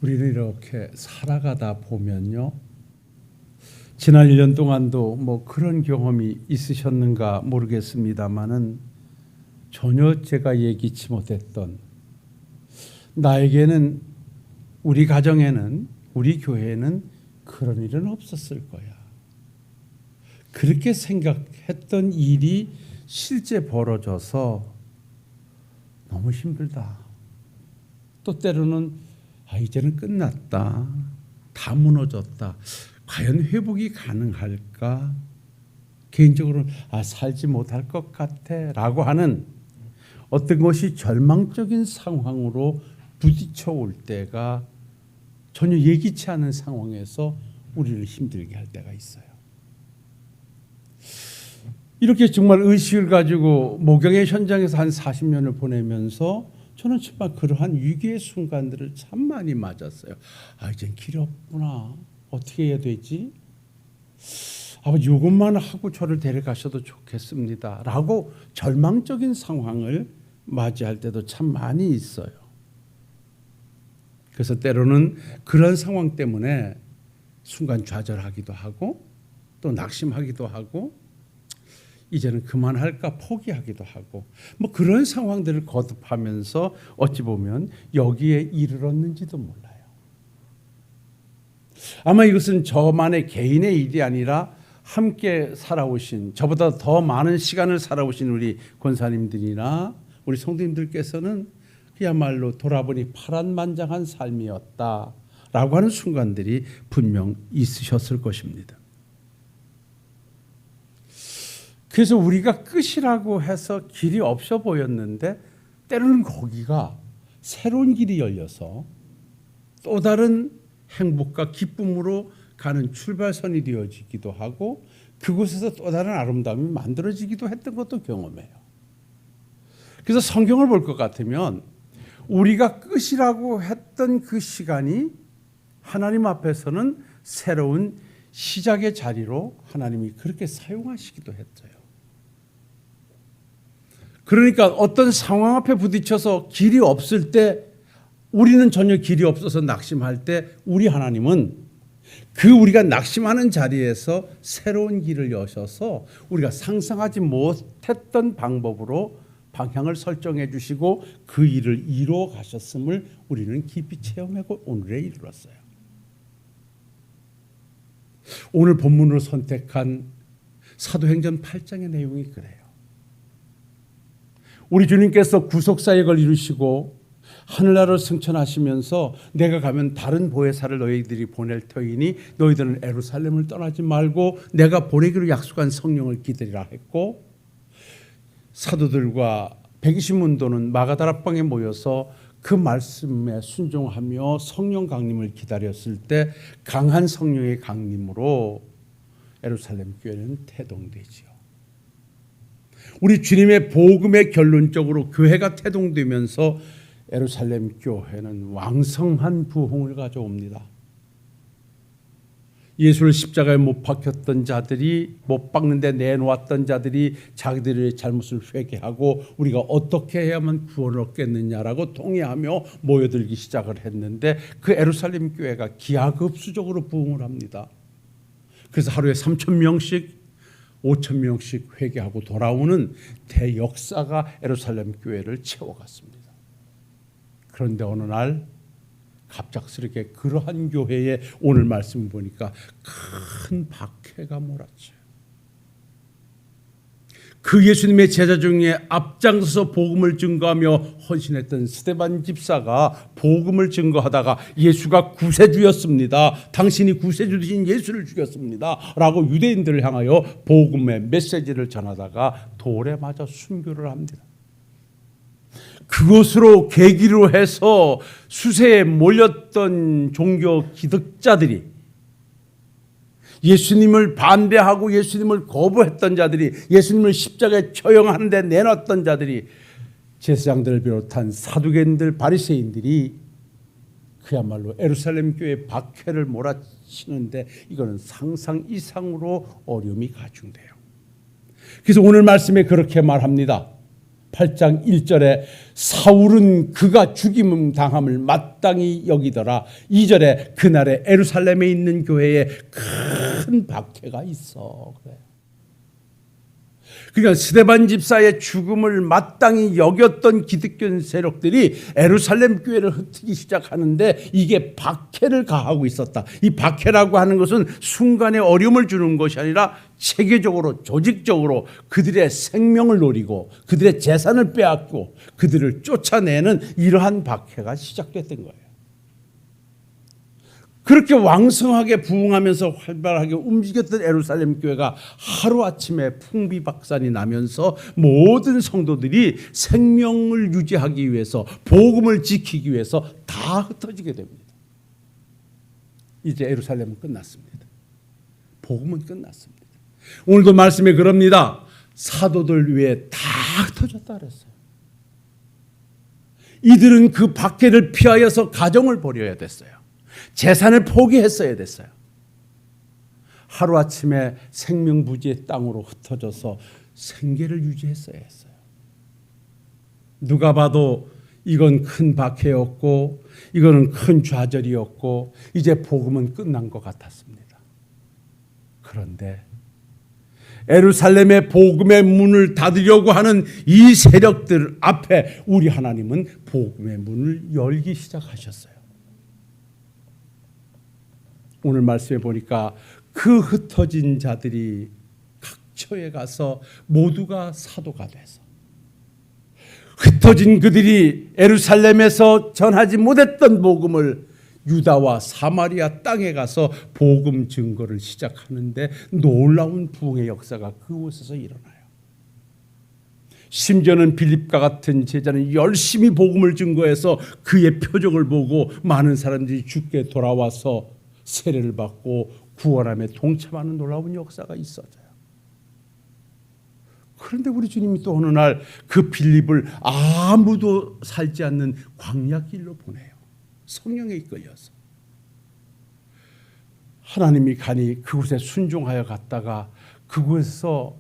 우리는 이렇게 살아가다 보면요, 지난 1년 동안도 뭐 그런 경험이 있으셨는가 모르겠습니다만은 전혀 제가 예기치 못했던, 나에게는, 우리 가정에는, 우리 교회에는 그런 일은 없었을 거야, 그렇게 생각했던 일이 실제 벌어져서 너무 힘들다. 또 때로는 이제는 끝났다, 다 무너졌다, 과연 회복이 가능할까, 개인적으로는 살지 못할 것 같아 라고 하는 어떤 것이 절망적인 상황으로 부딪혀 올 때가 전혀 예기치 않은 상황에서 우리를 힘들게 할 때가 있어요. 이렇게 정말 의식을 가지고 목양의 현장에서 한 40년을 보내면서 저는 정말 그러한 위기의 순간들을 참 많이 맞았어요. 이젠 길이 없구나, 어떻게 해야 되지? 아버지 이것만 하고 저를 데려가셔도 좋겠습니다 라고 절망적인 상황을 맞이할 때도 참 많이 있어요. 그래서 때로는 그런 상황 때문에 순간 좌절하기도 하고 또 낙심하기도 하고 이제는 그만할까 포기하기도 하고 뭐 그런 상황들을 거듭하면서 어찌 보면 여기에 이르렀는지도 몰라요. 아마 이것은 저만의 개인의 일이 아니라 함께 살아오신, 저보다 더 많은 시간을 살아오신 우리 권사님들이나 우리 성도님들께서는 그야말로 돌아보니 파란만장한 삶이었다라고 하는 순간들이 분명 있으셨을 것입니다. 그래서 우리가 끝이라고 해서 길이 없어 보였는데 때로는 거기가 새로운 길이 열려서 또 다른 행복과 기쁨으로 가는 출발선이 되어지기도 하고 그곳에서 또 다른 아름다움이 만들어지기도 했던 것도 경험해요. 그래서 성경을 볼 것 같으면 우리가 끝이라고 했던 그 시간이 하나님 앞에서는 새로운 시작의 자리로 하나님이 그렇게 사용하시기도 했어요. 그러니까 어떤 상황 앞에 부딪혀서 길이 없을 때, 우리는 전혀 길이 없어서 낙심할 때 우리 하나님은 그 우리가 낙심하는 자리에서 새로운 길을 여셔서 우리가 상상하지 못했던 방법으로 방향을 설정해 주시고 그 일을 이루어 가셨음을 우리는 깊이 체험하고 오늘에 이르렀어요. 오늘 본문으로 선택한 사도행전 8장의 내용이 그래요. 우리 주님께서 구속사역을 이루시고 하늘나라로 승천하시면서 내가 가면 다른 보혜사를 너희들이 보낼 터이니 너희들은 예루살렘을 떠나지 말고 내가 보내기로 약속한 성령을 기다리라 했고, 사도들과 120문도는 마가다락방에 모여서 그 말씀에 순종하며 성령 강림을 기다렸을 때 강한 성령의 강림으로 예루살렘 교회는 태동되지요. 우리 주님의 복음의 결론적으로 교회가 태동되면서 예루살렘 교회는 왕성한 부흥을 가져옵니다. 예수를 십자가에 못 박혔던 자들이, 못 박는데 내놓았던 자들이 자기들의 잘못을 회개하고 우리가 어떻게 해야만 구원을 얻겠느냐라고 통회하며 모여들기 시작을 했는데 그 예루살렘 교회가 기하급수적으로 부흥을 합니다. 그래서 하루에 3,000명씩 5,000명씩 회개하고 돌아오는 대역사가 예루살렘 교회를 채워갔습니다. 그런데 어느 날 갑작스럽게 그러한 교회에 오늘 말씀을 보니까 큰 박해가 몰아쳐요. 그 예수님의 제자 중에 앞장서서 복음을 증거하며 헌신했던 스데반 집사가 복음을 증거하다가 예수가 구세주였습니다, 당신이 구세주 되신 예수를 죽였습니다 라고 유대인들을 향하여 복음의 메시지를 전하다가 돌에 맞아 순교를 합니다. 그것으로 계기로 해서 수세에 몰렸던 종교 기득자들이, 예수님을 반대하고 예수님을 거부했던 자들이, 예수님을 십자가에 처형하는 데 내놨던 자들이, 제사장들을 비롯한 사두개인들, 바리새인들이 그야말로 예루살렘 교회의 박해를 몰아치는데 이거는 상상 이상으로 어려움이 가중돼요. 그래서 오늘 말씀에 그렇게 말합니다. 8장 1절에 사울은 그가 죽임 당함을 마땅히 여기더라. 2절에 그날에 예루살렘에 있는 교회에 큰 박해가 있어. 그래. 그러니까 스데반 집사의 죽음을 마땅히 여겼던 기득권 세력들이 예루살렘 교회를 흩트기 시작하는데 이게 박해를 가하고 있었다. 이 박해라고 하는 것은 순간에 어려움을 주는 것이 아니라 체계적으로 조직적으로 그들의 생명을 노리고 그들의 재산을 빼앗고 그들을 쫓아내는 이러한 박해가 시작됐던 거예요. 그렇게 왕성하게 부흥하면서 활발하게 움직였던 예루살렘 교회가 하루아침에 풍비박산이 나면서 모든 성도들이 생명을 유지하기 위해서 복음을 지키기 위해서 다 흩어지게 됩니다. 이제 예루살렘은 끝났습니다. 복음은 끝났습니다. 오늘도 말씀에 그럽니다. 사도들 위에 다 흩어졌다 그랬어요. 이들은 그 박해를 피하여서 가정을 버려야 됐어요. 재산을 포기했어야 됐어요. 하루아침에 생명부지의 땅으로 흩어져서 생계를 유지했어야 했어요. 누가 봐도 이건 큰 박해였고 이거는 큰 좌절이었고 이제 복음은 끝난 것 같았습니다. 그런데 예루살렘의 복음의 문을 닫으려고 하는 이 세력들 앞에 우리 하나님은 복음의 문을 열기 시작하셨어요. 오늘 말씀에 보니까 그 흩어진 자들이 각처에 가서 모두가 사도가 돼서 흩어진 그들이 예루살렘에서 전하지 못했던 복음을 유다와 사마리아 땅에 가서 복음 증거를 시작하는데 놀라운 부흥의 역사가 그곳에서 일어나요. 심지어는 빌립과 같은 제자는 열심히 복음을 증거해서 그의 표적을 보고 많은 사람들이 주께 돌아와서 세례를 받고 구원함에 동참하는 놀라운 역사가 있어져요. 그런데 우리 주님이 또 어느 날 그 빌립을 아무도 살지 않는 광야길로 보내요. 성령에 이끌려서. 하나님이 가니 그곳에 순종하여 갔다가 그곳에서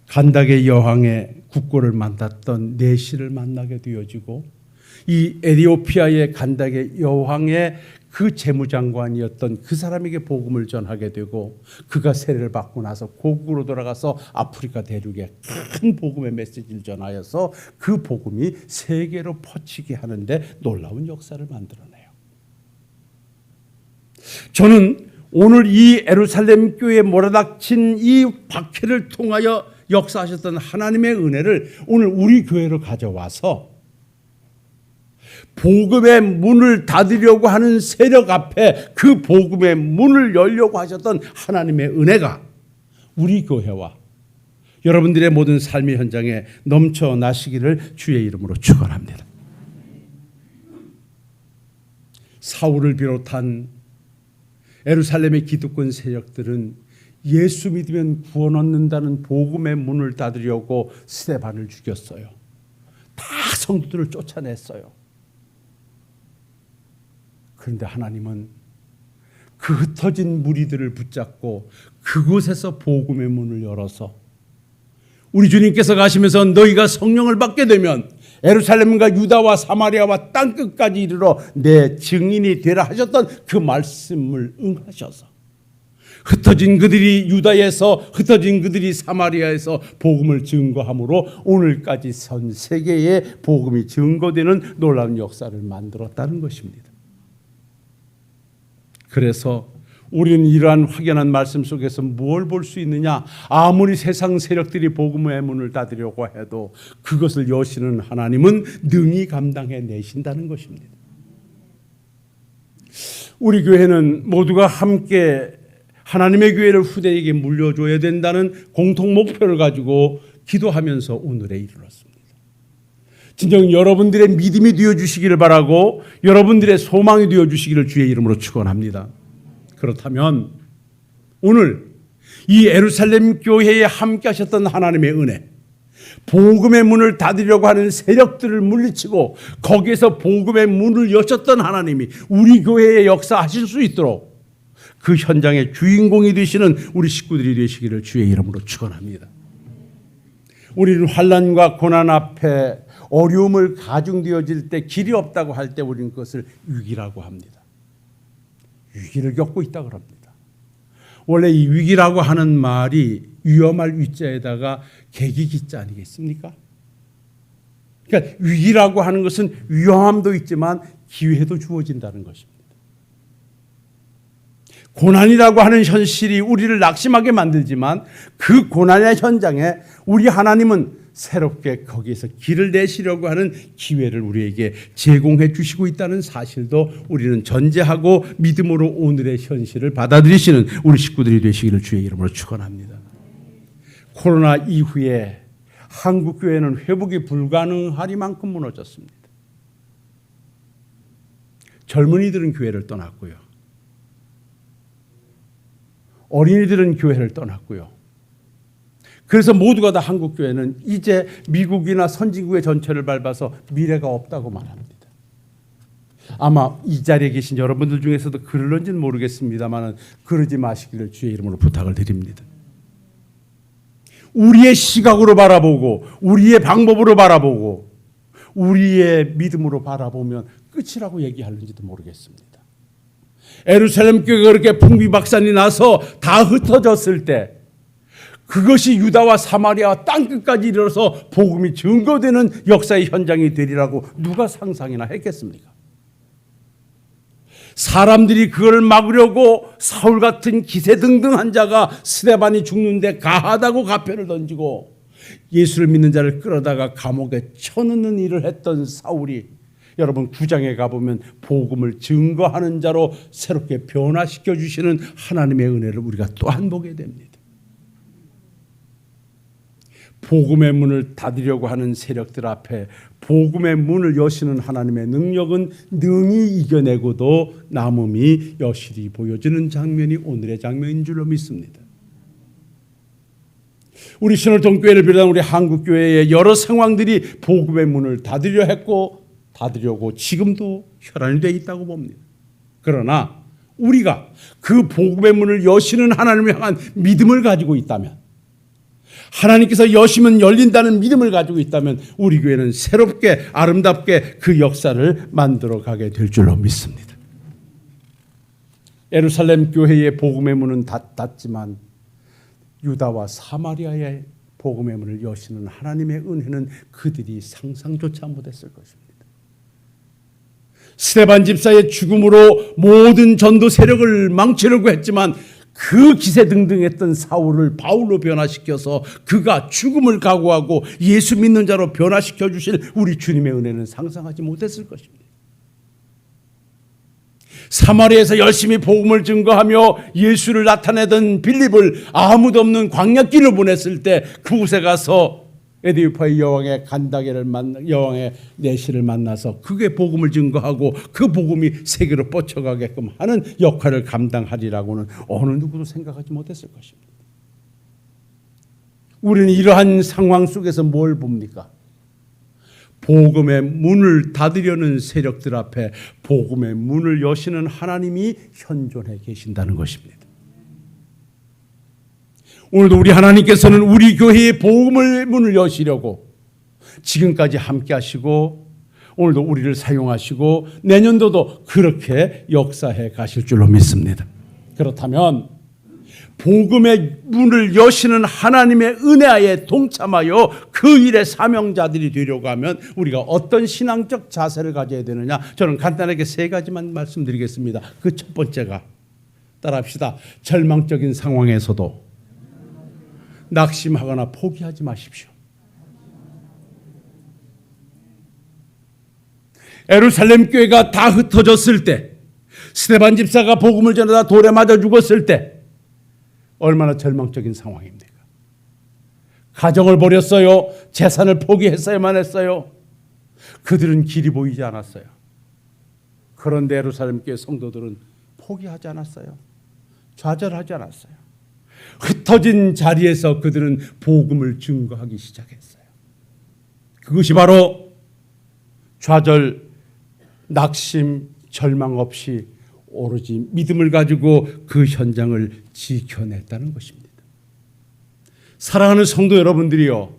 간닥의 여왕의 국고를 만났던 내시를 만나게 되어지고 이 에티오피아의 간닥의 여왕의 그 재무장관이었던 그 사람에게 복음을 전하게 되고 그가 세례를 받고 나서 고국으로 돌아가서 아프리카 대륙에 큰 복음의 메시지를 전하여서 그 복음이 세계로 퍼지게 하는데 놀라운 역사를 만들어내요. 저는 오늘 이 예루살렘 교회에 몰아닥친 이 박해를 통하여 역사하셨던 하나님의 은혜를 오늘 우리 교회로 가져와서 복음의 문을 닫으려고 하는 세력 앞에 그 복음의 문을 열려고 하셨던 하나님의 은혜가 우리 교회와 여러분들의 모든 삶의 현장에 넘쳐나시기를 주의 이름으로 축원합니다. 사울을 비롯한 예루살렘의 기득권 세력들은 예수 믿으면 구원 얻는다는 복음의 문을 닫으려고 스데반을 죽였어요. 다 성도들을 쫓아냈어요. 그런데 하나님은 그 흩어진 무리들을 붙잡고 그곳에서 복음의 문을 열어서 우리 주님께서 가시면서 너희가 성령을 받게 되면 예루살렘과 유다와 사마리아와 땅끝까지 이르러 내 증인이 되라 하셨던 그 말씀을 응하셔서 흩어진 그들이 유다에서 흩어진 그들이 사마리아에서 복음을 증거함으로 오늘까지 전 세계에 복음이 증거되는 놀라운 역사를 만들었다는 것입니다. 그래서 우리는 이러한 확연한 말씀 속에서 뭘 볼 수 있느냐? 아무리 세상 세력들이 복음의 문을 닫으려고 해도 그것을 여시는 하나님은 능히 감당해 내신다는 것입니다. 우리 교회는 모두가 함께 하나님의 교회를 후대에게 물려줘야 된다는 공통 목표를 가지고 기도하면서 오늘에 이르렀습니다. 진정 여러분들의 믿음이 되어주시기를 바라고 여러분들의 소망이 되어주시기를 주의 이름으로 축원합니다. 그렇다면 오늘 이 예루살렘 교회에 함께 하셨던 하나님의 은혜, 복음의 문을 닫으려고 하는 세력들을 물리치고 거기에서 복음의 문을 여셨던 하나님이 우리 교회에 역사하실 수 있도록 그 현장의 주인공이 되시는 우리 식구들이 되시기를 주의 이름으로 축원합니다. 우리는 환난과 고난 앞에 어려움을 가중되어질 때 길이 없다고 할 때 우리는 그것을 위기라고 합니다. 위기를 겪고 있다고 합니다. 원래 이 위기라고 하는 말이 위험할 위자에다가 계기기자 아니겠습니까? 그러니까 위기라고 하는 것은 위험함도 있지만 기회도 주어진다는 것입니다. 고난이라고 하는 현실이 우리를 낙심하게 만들지만 그 고난의 현장에 우리 하나님은 새롭게 거기에서 길을 내시려고 하는 기회를 우리에게 제공해 주시고 있다는 사실도 우리는 전제하고 믿음으로 오늘의 현실을 받아들이시는 우리 식구들이 되시기를 주의 이름으로 축원합니다. 코로나 이후에 한국 교회는 회복이 불가능하리만큼 무너졌습니다. 젊은이들은 교회를 떠났고요. 어린이들은 교회를 떠났고요. 그래서 모두가 다 한국 교회는 이제 미국이나 선진국의 전체를 밟아서 미래가 없다고 말합니다. 아마 이 자리에 계신 여러분들 중에서도 그럴런지는 모르겠습니다만 그러지 마시기를 주의 이름으로 부탁을 드립니다. 우리의 시각으로 바라보고 우리의 방법으로 바라보고 우리의 믿음으로 바라보면 끝이라고 얘기하는지도 모르겠습니다. 예루살렘 교회가 그렇게 풍비박산이 나서 다 흩어졌을 때 그것이 유다와 사마리아 땅끝까지 이르러서 복음이 증거되는 역사의 현장이 되리라고 누가 상상이나 했겠습니까? 사람들이 그걸 막으려고 사울 같은 기세등등한 자가 스데반이 죽는데 가하다고 가편을 던지고 예수를 믿는 자를 끌어다가 감옥에 쳐넣는 일을 했던 사울이 여러분 9장에 가보면 복음을 증거하는 자로 새롭게 변화시켜 주시는 하나님의 은혜를 우리가 또한 보게 됩니다. 복음의 문을 닫으려고 하는 세력들 앞에 복음의 문을 여시는 하나님의 능력은 능히 이겨내고도 남음이 여실히 보여지는 장면이 오늘의 장면인 줄로 믿습니다. 우리 신월동교회를 비롯한 우리 한국교회의 여러 상황들이 복음의 문을 닫으려 했고 닫으려고 지금도 혈안이 되어 있다고 봅니다. 그러나 우리가 그 복음의 문을 여시는 하나님을 향한 믿음을 가지고 있다면 하나님께서 여시면 열린다는 믿음을 가지고 있다면 우리 교회는 새롭게 아름답게 그 역사를 만들어 가게 될 줄로 믿습니다. 예루살렘 교회의 복음의 문은 닫았지만 유다와 사마리아의 복음의 문을 여시는 하나님의 은혜는 그들이 상상조차 못했을 것입니다. 스데반 집사의 죽음으로 모든 전도 세력을 망치려고 했지만 그 기세등등했던 사울을 바울로 변화시켜서 그가 죽음을 각오하고 예수 믿는 자로 변화시켜 주실 우리 주님의 은혜는 상상하지 못했을 것입니다. 사마리아에서 열심히 복음을 증거하며 예수를 나타내던 빌립을 아무도 없는 광야길로 보냈을 때 그곳에 가서 에디오파의 여왕의 간다게를 여왕의 내시를 만나서 그게 복음을 증거하고 그 복음이 세계로 뻗쳐가게끔 하는 역할을 감당하리라고는 어느 누구도 생각하지 못했을 것입니다. 우리는 이러한 상황 속에서 뭘 봅니까? 복음의 문을 닫으려는 세력들 앞에 복음의 문을 여시는 하나님이 현존해 계신다는 것입니다. 오늘도 우리 하나님께서는 우리 교회의 복음의 문을 여시려고 지금까지 함께 하시고 오늘도 우리를 사용하시고 내년도도 그렇게 역사해 가실 줄로 믿습니다. 그렇다면 복음의 문을 여시는 하나님의 은혜에 동참하여 그 일의 사명자들이 되려고 하면 우리가 어떤 신앙적 자세를 가져야 되느냐, 저는 간단하게 세 가지만 말씀드리겠습니다. 그 첫 번째가 따라합시다. 절망적인 상황에서도 낙심하거나 포기하지 마십시오. 예루살렘 교회가 다 흩어졌을 때, 스데반 집사가 복음을 전하다 돌에 맞아 죽었을 때 얼마나 절망적인 상황입니까? 가정을 버렸어요. 재산을 포기했어야만 했어요. 그들은 길이 보이지 않았어요. 그런데 예루살렘 교회 성도들은 포기하지 않았어요. 좌절하지 않았어요. 흩어진 자리에서 그들은 복음을 증거하기 시작했어요. 그것이 바로 좌절, 낙심, 절망 없이 오로지 믿음을 가지고 그 현장을 지켜냈다는 것입니다. 사랑하는 성도 여러분들이요,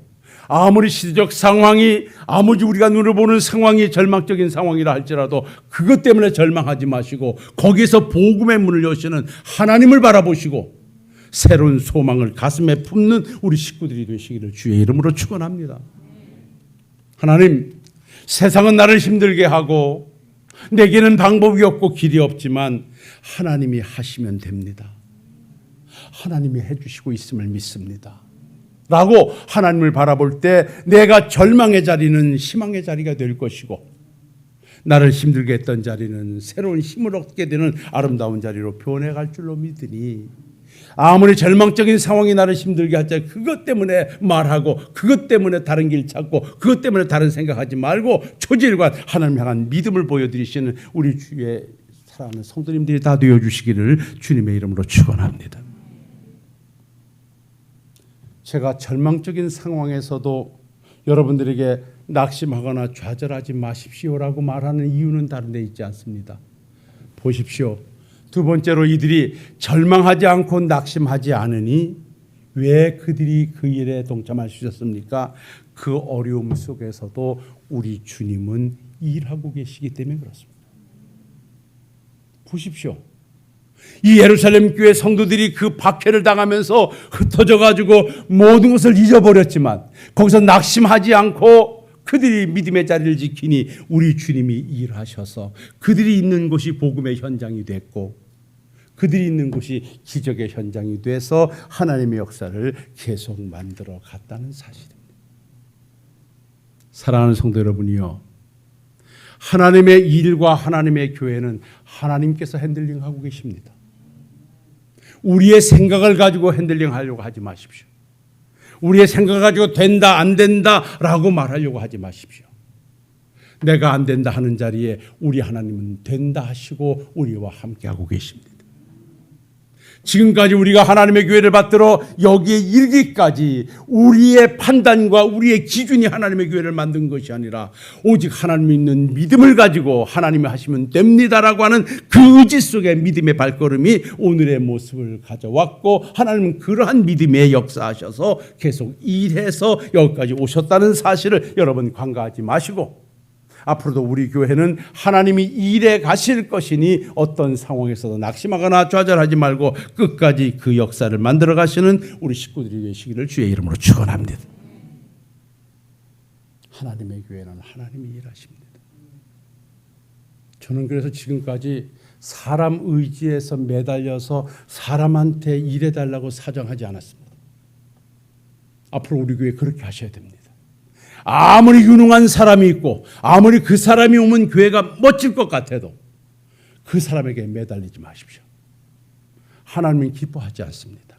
아무리 시대적 상황이, 아무리 우리가 눈으로 보는 상황이 절망적인 상황이라 할지라도 그것 때문에 절망하지 마시고 거기서 복음의 문을 여시는 하나님을 바라보시고 새로운 소망을 가슴에 품는 우리 식구들이 되시기를 주의 이름으로 축원합니다. 하나님, 세상은 나를 힘들게 하고 내게는 방법이 없고 길이 없지만 하나님이 하시면 됩니다. 하나님이 해주시고 있음을 믿습니다. 라고 하나님을 바라볼 때 내가 절망의 자리는 희망의 자리가 될 것이고 나를 힘들게 했던 자리는 새로운 힘을 얻게 되는 아름다운 자리로 변해갈 줄로 믿으니 아무리 절망적인 상황이 나를 힘들게 할지 그것 때문에 말하고 그것 때문에 다른 길 찾고 그것 때문에 다른 생각하지 말고 초질과 하나님 향한 믿음을 보여드리시는 우리 주의 사랑하는 성도님들이 다 되어주시기를 주님의 이름으로 축원합니다. 제가 절망적인 상황에서도 여러분들에게 낙심하거나 좌절하지 마십시오라고 말하는 이유는 다른 데 있지 않습니다. 보십시오. 두 번째로 이들이 절망하지 않고 낙심하지 않으니 왜 그들이 그 일에 동참할 수 있었습니까? 그 어려움 속에서도 우리 주님은 일하고 계시기 때문에 그렇습니다. 보십시오. 이 예루살렘 교회 성도들이 그 박해를 당하면서 흩어져 가지고 모든 것을 잊어버렸지만 거기서 낙심하지 않고 그들이 믿음의 자리를 지키니 우리 주님이 일하셔서 그들이 있는 곳이 복음의 현장이 됐고 그들이 있는 곳이 기적의 현장이 돼서 하나님의 역사를 계속 만들어 갔다는 사실입니다. 사랑하는 성도 여러분이요, 하나님의 일과 하나님의 교회는 하나님께서 핸들링하고 계십니다. 우리의 생각을 가지고 핸들링하려고 하지 마십시오. 우리의 생각을 가지고 된다 안 된다라고 말하려고 하지 마십시오. 내가 안 된다 하는 자리에 우리 하나님은 된다 하시고 우리와 함께하고 계십니다. 지금까지 우리가 하나님의 교회를 받들어 여기에 이르기까지 우리의 판단과 우리의 기준이 하나님의 교회를 만든 것이 아니라 오직 하나님이 있는 믿음을 가지고 하나님이 하시면 됩니다라고 하는 그 의지 속의 믿음의 발걸음이 오늘의 모습을 가져왔고 하나님은 그러한 믿음의 역사하셔서 계속 일해서 여기까지 오셨다는 사실을 여러분 간과하지 마시고 앞으로도 우리 교회는 하나님이 일해 가실 것이니 어떤 상황에서도 낙심하거나 좌절하지 말고 끝까지 그 역사를 만들어 가시는 우리 식구들이 되시기를 주의 이름으로 축원합니다. 하나님의 교회는 하나님이 일하십니다. 저는 그래서 지금까지 사람 의지에서 매달려서 사람한테 일해달라고 사정하지 않았습니다. 앞으로 우리 교회 그렇게 하셔야 됩니다. 아무리 유능한 사람이 있고 아무리 그 사람이 오면 교회가 멋질 것 같아도 그 사람에게 매달리지 마십시오. 하나님은 기뻐하지 않습니다.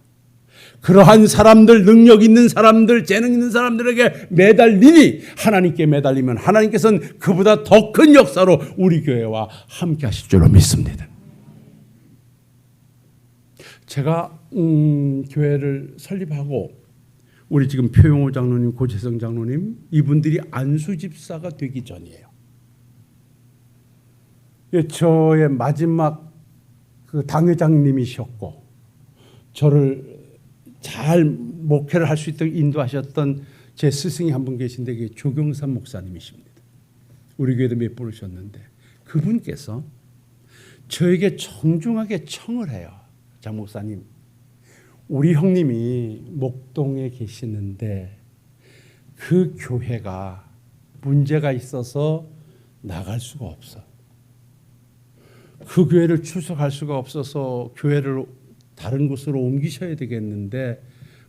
그러한 사람들, 능력 있는 사람들, 재능 있는 사람들에게 매달리니 하나님께 매달리면 하나님께서는 그보다 더 큰 역사로 우리 교회와 함께 하실 줄로 믿습니다. 제가 교회를 설립하고 우리 지금 표용호 장로님, 고재성 장로님 이분들이 안수 집사가 되기 전이에요. 저의 마지막 그 당회장님이셨고 저를 잘 목회를 할 수 있도록 인도하셨던 제 스승이 한 분 계신데 그게 조경삼 목사님이십니다. 우리 교회도 몇 번 오셨는데 그분께서 저에게 정중하게 청을 해요. 장 목사님, 우리 형님이 목동에 계시는데 그 교회가 문제가 있어서 나갈 수가 없어. 그 교회를 출석할 수가 없어서 교회를 다른 곳으로 옮기셔야 되겠는데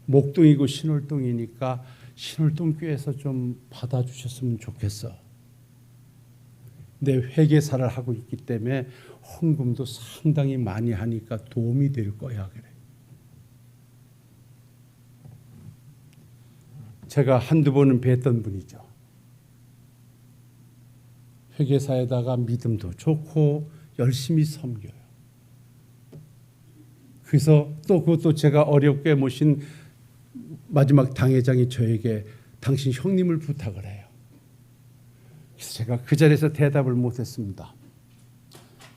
목동이고 신월동이니까 신월동 교회에서 좀 받아주셨으면 좋겠어. 내 회계사를 하고 있기 때문에 헌금도 상당히 많이 하니까 도움이 될 거야 그래. 제가 한두 번은 뵀던 분이죠. 회계사에다가 믿음도 좋고 열심히 섬겨요. 그래서 또 그것도 제가 어렵게 모신 마지막 당회장이 저에게 당신 형님을 부탁을 해요. 그래서 제가 그 자리에서 대답을 못했습니다.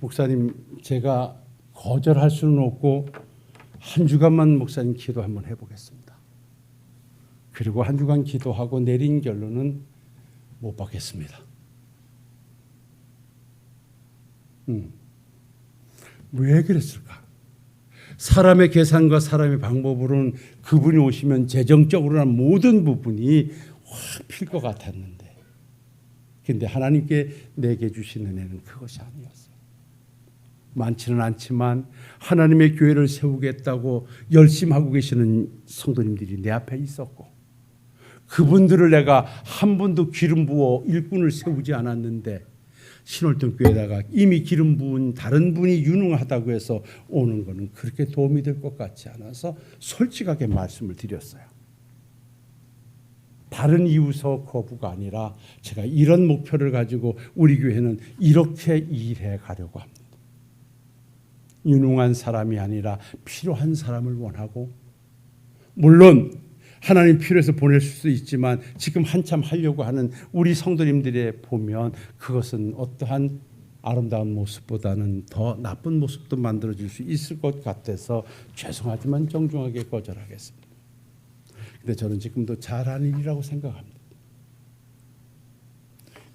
목사님, 제가 거절할 수는 없고 한 주간만 목사님 기도 한번 해보겠습니다. 그리고 한 주간 기도하고 내린 결론은 못 받겠습니다. 왜 그랬을까? 사람의 계산과 사람의 방법으로는 그분이 오시면 재정적으로나 모든 부분이 확 필 것 같았는데, 그런데 하나님께 내게 주신 은혜는 그것이 아니었어요. 많지는 않지만 하나님의 교회를 세우겠다고 열심히 하고 계시는 성도님들이 내 앞에 있었고, 그분들을 내가 한 번도 기름 부어 일꾼을 세우지 않았는데 신월동 교회에다가 이미 기름 부은 다른 분이 유능하다고 해서 오는 것은 그렇게 도움이 될 것 같지 않아서 솔직하게 말씀을 드렸어요. 다른 이유서 거부가 아니라 제가 이런 목표를 가지고 우리 교회는 이렇게 일해 가려고 합니다. 유능한 사람이 아니라 필요한 사람을 원하고, 물론 하나님 필요해서 보낼 수 있지만 지금 한참 하려고 하는 우리 성도님들의 보면 그것은 어떠한 아름다운 모습보다는 더 나쁜 모습도 만들어질 수 있을 것 같아서 죄송하지만 정중하게 거절하겠습니다. 근데 저는 지금도 잘하는 일이라고 생각합니다.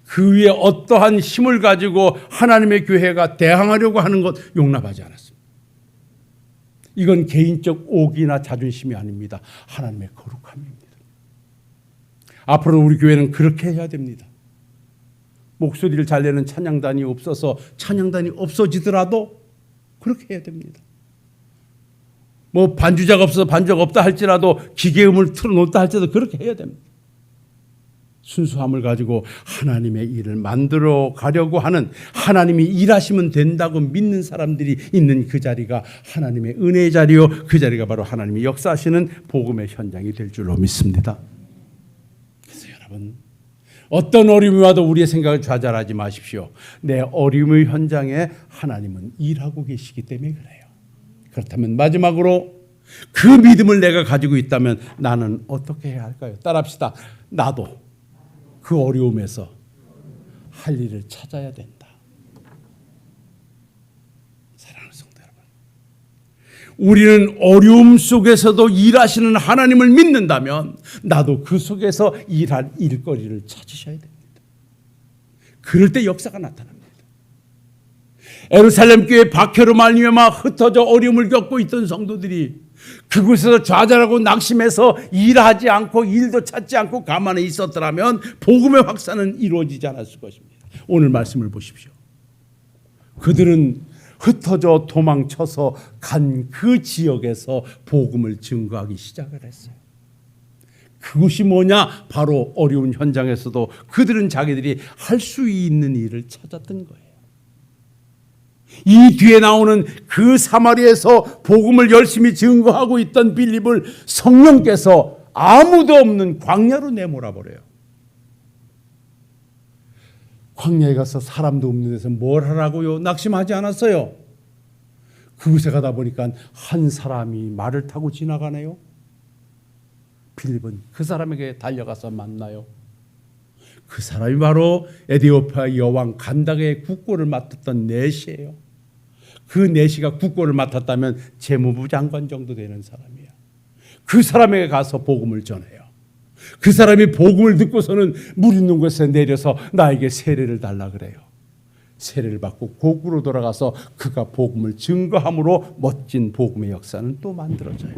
그 위에 어떠한 힘을 가지고 하나님의 교회가 대항하려고 하는 것 용납하지 않았습니다. 이건 개인적 오기나 자존심이 아닙니다. 하나님의 거룩함입니다. 앞으로 우리 교회는 그렇게 해야 됩니다. 목소리를 잘 내는 찬양단이 없어서 찬양단이 없어지더라도 그렇게 해야 됩니다. 뭐 반주자가 없어서 반주가 없다 할지라도 기계음을 틀어놓다 할지라도 그렇게 해야 됩니다. 순수함을 가지고 하나님의 일을 만들어 가려고 하는, 하나님이 일하시면 된다고 믿는 사람들이 있는 그 자리가 하나님의 은혜의 자리요, 그 자리가 바로 하나님이 역사하시는 복음의 현장이 될 줄로 믿습니다. 그래서 여러분, 어떤 어려움이 와도 우리의 생각을 좌절하지 마십시오. 내 어려움의 현장에 하나님은 일하고 계시기 때문에 그래요. 그렇다면 마지막으로 그 믿음을 내가 가지고 있다면 나는 어떻게 해야 할까요? 따라합시다. 나도 그 어려움에서 할 일을 찾아야 된다. 사랑하는 성도 여러분, 우리는 어려움 속에서도 일하시는 하나님을 믿는다면 나도 그 속에서 일할 일거리를 찾으셔야 됩니다. 그럴 때 역사가 나타납니다. 예루살렘 교회 박해로 말미암아 흩어져 어려움을 겪고 있던 성도들이 그곳에서 좌절하고 낙심해서 일하지 않고 일도 찾지 않고 가만히 있었더라면 복음의 확산은 이루어지지 않았을 것입니다. 오늘 말씀을 보십시오. 그들은 흩어져 도망쳐서 간 그 지역에서 복음을 증거하기 시작을 했어요. 그것이 뭐냐? 바로 어려운 현장에서도 그들은 자기들이 할 수 있는 일을 찾았던 거예요. 이 뒤에 나오는 그 사마리아에서 복음을 열심히 증거하고 있던 빌립을 성령께서 아무도 없는 광야로 내몰아버려요. 광야에 가서 사람도 없는 데서 뭘 하라고요? 낙심하지 않았어요. 그곳에 가다 보니까 한 사람이 말을 타고 지나가네요. 빌립은 그 사람에게 달려가서 만나요. 그 사람이 바로 에디오피아 여왕 간닥의 국고를 맡았던 내시예요. 그 내시가 국고를 맡았다면 재무부 장관 정도 되는 사람이야. 그 사람에게 가서 복음을 전해요. 그 사람이 복음을 듣고서는 물 있는 곳에 내려서 나에게 세례를 달라 그래요. 세례를 받고 고국으로 돌아가서 그가 복음을 증거함으로 멋진 복음의 역사는 또 만들어져요.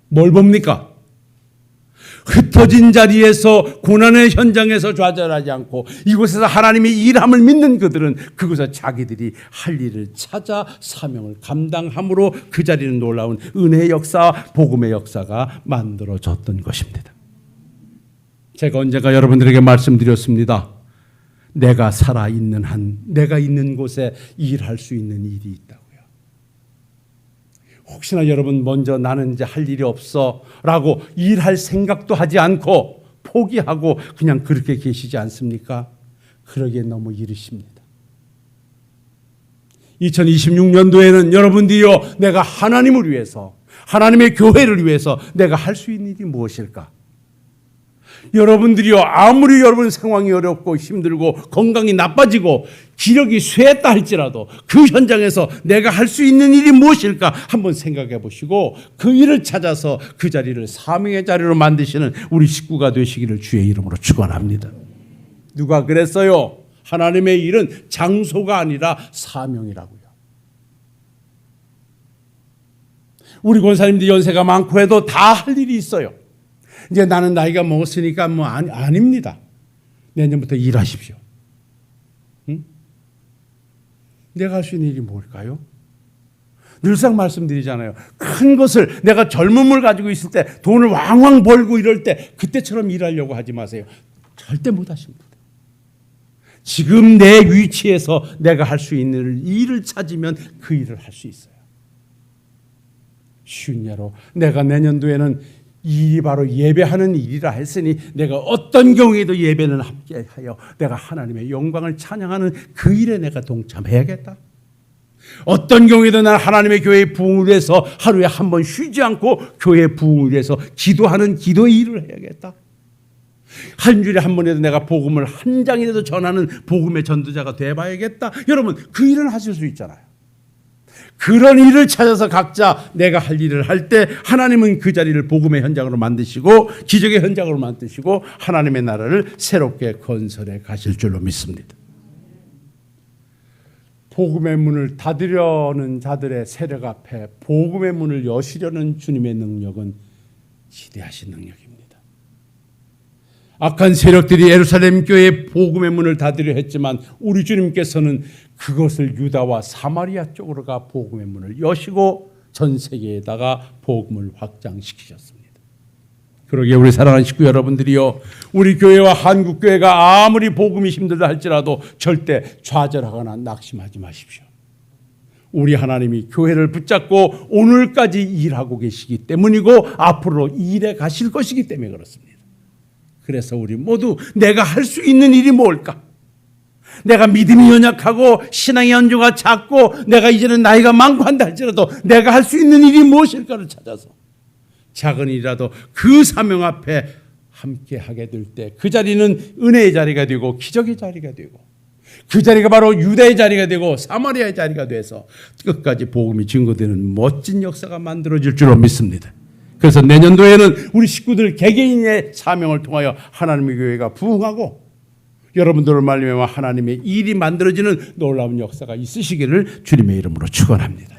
뭘 봅니까? 흩어진 자리에서 고난의 현장에서 좌절하지 않고 이곳에서 하나님의 일함을 믿는 그들은 그곳에서 자기들이 할 일을 찾아 사명을 감당함으로 그 자리는 놀라운 은혜의 역사, 복음의 역사가 만들어졌던 것입니다. 제가 언젠가 여러분들에게 말씀드렸습니다. 내가 살아있는 한, 내가 있는 곳에 일할 수 있는 일이 있다고요. 혹시나 여러분 먼저 나는 이제 할 일이 없어 라고 일할 생각도 하지 않고 포기하고 그냥 그렇게 계시지 않습니까? 그러기에 너무 이르십니다. 2026년도에는 여러분들이요, 내가 하나님을 위해서, 하나님의 교회를 위해서 내가 할 수 있는 일이 무엇일까? 여러분들이요, 아무리 여러분 상황이 어렵고 힘들고 건강이 나빠지고 기력이 쇠했다 할지라도 그 현장에서 내가 할 수 있는 일이 무엇일까 한번 생각해 보시고 그 일을 찾아서 그 자리를 사명의 자리로 만드시는 우리 식구가 되시기를 주의 이름으로 축원합니다. 누가 그랬어요? 하나님의 일은 장소가 아니라 사명이라고요. 우리 권사님들 연세가 많고 해도 다 할 일이 있어요. 이제 나는 나이가 먹었으니까 아닙니다. 내년부터 일하십시오. 응? 내가 할 수 있는 일이 뭘까요? 늘상 말씀드리잖아요. 큰 것을 내가 젊음을 가지고 있을 때 돈을 왕왕 벌고 이럴 때 그때처럼 일하려고 하지 마세요. 절대 못 하십니다. 지금 내 위치에서 내가 할 수 있는 일을 찾으면 그 일을 할 수 있어요. 쉬운 예로 내가 내년도에는 이 일이 바로 예배하는 일이라 했으니 내가 어떤 경우에도 예배는 함께하여 내가 하나님의 영광을 찬양하는 그 일에 내가 동참해야겠다. 어떤 경우에도 나는 하나님의 교회의 부흥을 위해서 하루에 한 번 쉬지 않고 교회의 부흥을 위해서 기도하는 기도의 일을 해야겠다. 한 주일에 한 번이라도 내가 복음을 한 장이라도 전하는 복음의 전도자가 돼봐야겠다. 여러분 그 일은 하실 수 있잖아요. 그런 일을 찾아서 각자 내가 할 일을 할 때 하나님은 그 자리를 복음의 현장으로 만드시고 기적의 현장으로 만드시고 하나님의 나라를 새롭게 건설해 가실 줄로 믿습니다. 복음의 문을 닫으려는 자들의 세력 앞에 복음의 문을 여시려는 주님의 능력은 지대하신 능력입니다. 악한 세력들이 예루살렘 교회의 복음의 문을 닫으려 했지만 우리 주님께서는 그것을 유다와 사마리아 쪽으로 가 복음의 문을 여시고 전 세계에다가 복음을 확장시키셨습니다. 그러기에 우리 사랑하는 식구 여러분들이요, 우리 교회와 한국 교회가 아무리 복음이 힘들다 할지라도 절대 좌절하거나 낙심하지 마십시오. 우리 하나님이 교회를 붙잡고 오늘까지 일하고 계시기 때문이고 앞으로 일해 가실 것이기 때문에 그렇습니다. 그래서 우리 모두 내가 할 수 있는 일이 뭘까? 내가 믿음이 연약하고 신앙의 연조가 작고 내가 이제는 나이가 많고 한다 할지라도 내가 할 수 있는 일이 무엇일까를 찾아서 작은 일이라도 그 사명 앞에 함께 하게 될 때 그 자리는 은혜의 자리가 되고 기적의 자리가 되고 그 자리가 바로 유다의 자리가 되고 사마리아의 자리가 돼서 끝까지 복음이 증거되는 멋진 역사가 만들어질 줄로 믿습니다. 그래서 내년도에는 우리 식구들 개개인의 사명을 통하여 하나님의 교회가 부흥하고 여러분들을 말미암아 하나님의 일이 만들어지는 놀라운 역사가 있으시기를 주님의 이름으로 축원합니다.